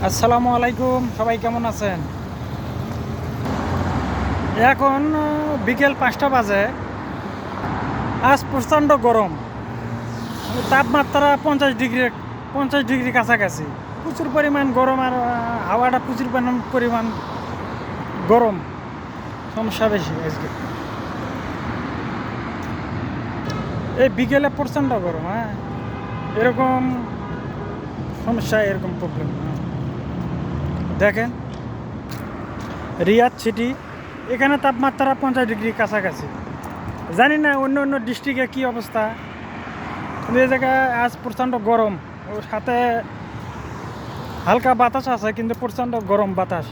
আসসালামু আলাইকুম, সবাই কেমন আছেন? এখন বিকেল 5টা বাজে। আজ প্রচণ্ড গরম, তাপমাত্রা 50 ডিগ্রি কাছাকাছি। প্রচুর পরিমাণ গরম, আর হাওয়াটা প্রচুর পরিমাণ গরম। সমস্যা বেশি আজকে, এই বিকেলে প্রচণ্ড গরম। হ্যাঁ, এরকম সমস্যা, এরকম প্রবলেম। দেখেন, রিয়াদ সিটি, এখানে তাপমাত্রা 50 ডিগ্রি কাছাকাছি। জানি না অন্য অন্য ডিস্ট্রিক্টে কী অবস্থা, কিন্তু এই জায়গায় আজ প্রচণ্ড গরম। ওর সাথে হালকা বাতাস আছে, কিন্তু প্রচণ্ড গরম বাতাস।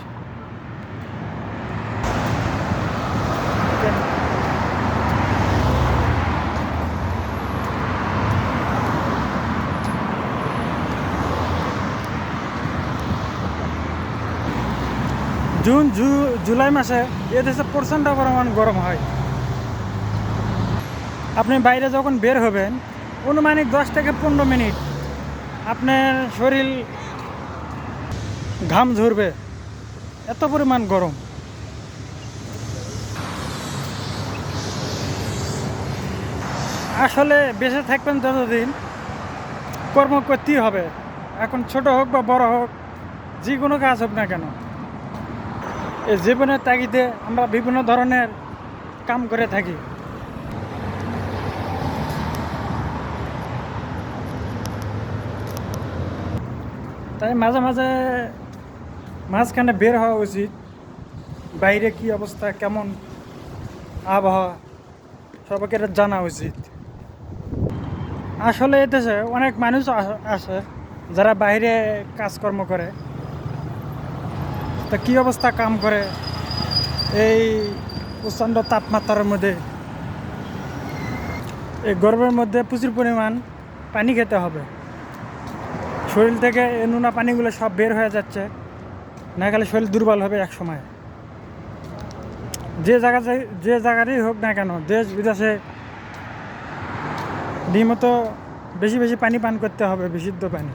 জুলাই মাসে এদেশে প্রচণ্ড পরিমাণ গরম হয়। আপনি বাইরে যখন বের হবেন, অনুমানিক 10 থেকে 15 মিনিট আপনার শরীর ঘাম ঝরবে, এত পরিমাণ গরম। আসলে বেঁচে থাকবেন যতদিন, কর্ম করতেই হবে। এখন ছোট হোক বা বড় হোক, যে কোনো কাজ হোক না কেন, এই জীবনের তাগিদে আমরা বিভিন্ন ধরনের কাম করে থাকি। তাই মাঝে মাঝে মাঝখানে বের হওয়া উচিত। বাইরে কি অবস্থা, কেমন আবহাওয়া, সবাইকে এটা জানা উচিত। আসলে এদেশে অনেক মানুষ আসে যারা বাইরে কাজকর্ম করে, তা কী অবস্থা কাম করে এই প্রচণ্ড তাপমাত্রার মধ্যে। এই গরমের মধ্যে প্রচুর পরিমাণ পানি খেতে হবে। শরীর থেকে এই নোনা পানিগুলো সব বের হয়ে যাচ্ছে, না গেলে শরীর দুর্বল হবে এক সময়। যে জায়গাতেই হোক না কেন, দেশ বিদেশে নিয়মিত বেশি বেশি পানি পান করতে হবে, বিশুদ্ধ পানি।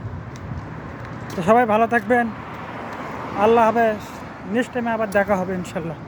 তো সবাই ভালো থাকবেন, আল্লাহ হাফেজ। নেক্সট টাইমে আবার দেখা হবে ইনশাল্লাহ।